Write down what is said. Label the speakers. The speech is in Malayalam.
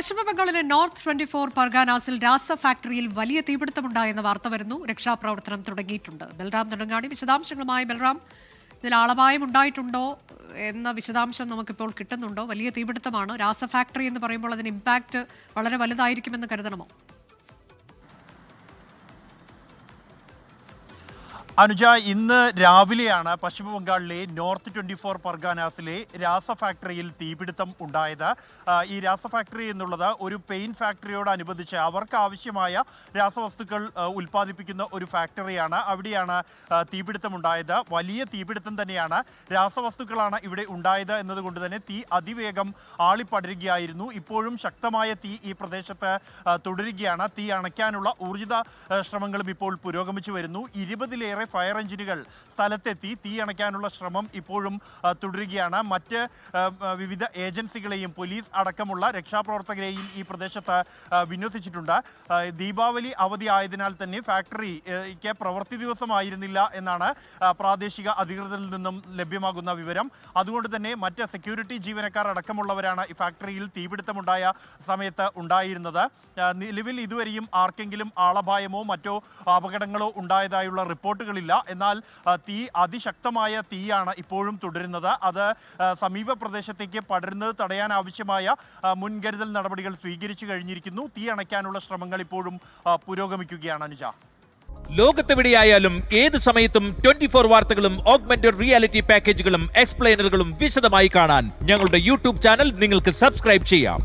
Speaker 1: പശ്ചിമബംഗാളിലെ നോർത്ത് 24 പർഗാനാസിൽ രാസ ഫാക്ടറിയിൽ വലിയ തീപിടുത്തമുണ്ടായെന്ന വാർത്ത വരുന്നു. രക്ഷാപ്രവർത്തനം തുടങ്ങിയിട്ടുണ്ട്. ബൽറാം നെടുങ്ങാടി വിശദാംശങ്ങളുമായി. ബൽറാം, ഇതിൽ ആളപായം ഉണ്ടായിട്ടുണ്ടോ എന്ന വിശദാംശം നമുക്കിപ്പോൾ കിട്ടുന്നുണ്ടോ? വലിയ തീപിടുത്തമാണ്. രാസ ഫാക്ടറി എന്ന് പറയുമ്പോൾ അതിന് ഇമ്പാക്റ്റ് വളരെ വലുതായിരിക്കുമെന്ന് കരുതണമോ?
Speaker 2: അനുജ, ഇന്ന് രാവിലെയാണ് പശ്ചിമ ബംഗാളിലെ നോർത്ത് 24 പർഗാനാസിലെ രാസ ഫാക്ടറിയിൽ തീപിടുത്തം ഉണ്ടായത്. ഈ രാസ ഫാക്ടറി എന്നുള്ളത് ഒരു പെയിന്റ് ഫാക്ടറിയോടനുബന്ധിച്ച് അവർക്ക് ആവശ്യമായ രാസവസ്തുക്കൾ ഉൽപ്പാദിപ്പിക്കുന്ന ഒരു ഫാക്ടറിയാണ്. അവിടെയാണ് തീപിടുത്തം ഉണ്ടായത്. വലിയ തീപിടുത്തം തന്നെയാണ്. രാസവസ്തുക്കളാണ് ഇവിടെ ഉണ്ടായത് എന്നതുകൊണ്ട് തന്നെ തീ അതിവേഗം ആളിപ്പടരുകയായിരുന്നു. ഇപ്പോഴും ശക്തമായ തീ ഈ പ്രദേശത്ത് തുടരുകയാണ്. തീ അണയ്ക്കാനുള്ള ഊർജിത ശ്രമങ്ങളും ഇപ്പോൾ പുരോഗമിച്ചു വരുന്നു. 20-ലേറെ ഫയർ എഞ്ചിനുകൾ സ്ഥലത്തെത്തി തീ അണയ്ക്കാനുള്ള ശ്രമം ഇപ്പോഴും തുടരുകയാണ്. മറ്റ് വിവിധ ഏജൻസികളെയും പോലീസ് അടക്കമുള്ള രക്ഷാപ്രവർത്തകരെയും ഈ പ്രദേശത്ത് വിന്യസിച്ചിട്ടുണ്ട്. ദീപാവലി അവധി ആയതിനാൽ തന്നെ ഫാക്ടറിക്ക് പ്രവൃത്തി ദിവസമായിരുന്നില്ല എന്നാണ് പ്രാദേശിക അധികൃതരിൽ നിന്നും ലഭ്യമാകുന്ന വിവരം. അതുകൊണ്ട് തന്നെ മറ്റ് സെക്യൂരിറ്റി ജീവനക്കാർ അടക്കമുള്ളവരാണ് ഈ ഫാക്ടറിയിൽ തീപിടുത്തമുണ്ടായ സമയത്ത് ഉണ്ടായിരുന്നത്. നിലവിൽ ഇതുവരെയും ആർക്കെങ്കിലും ആളപായമോ മറ്റോ അപകടങ്ങളോ ഉണ്ടായതായുള്ള റിപ്പോർട്ടുകളില്ല. എന്നാൽ തീ അതിശക്തമായ തീയാണ് ഇപ്പോഴും തുടരുന്നത്. അത് സമീപ പ്രദേശത്തേക്ക് പടരുന്നത് തടയാൻ ആവശ്യമായ മുൻകരുതൽ നടപടികൾ സ്വീകരിച്ചു കഴിഞ്ഞിരിക്കുന്നു. തീ അണയ്ക്കാനുള്ള ശ്രമങ്ങൾ ഇപ്പോഴും പുരോഗമിക്കുകയാണ്. അനുജ,
Speaker 3: ലോകത്തെവിടെയായാലും ഏത് സമയത്തും 24 വാർത്തകളും ഓഗ്മെന്റഡ് റിയാലിറ്റി പാക്കേജുകളും എക്സ്പ്ലെയിനറുകളും വിശദമായി കാണാൻ ഞങ്ങളുടെ യൂട്യൂബ് ചാനൽ നിങ്ങൾക്ക് സബ്സ്ക്രൈബ് ചെയ്യാം.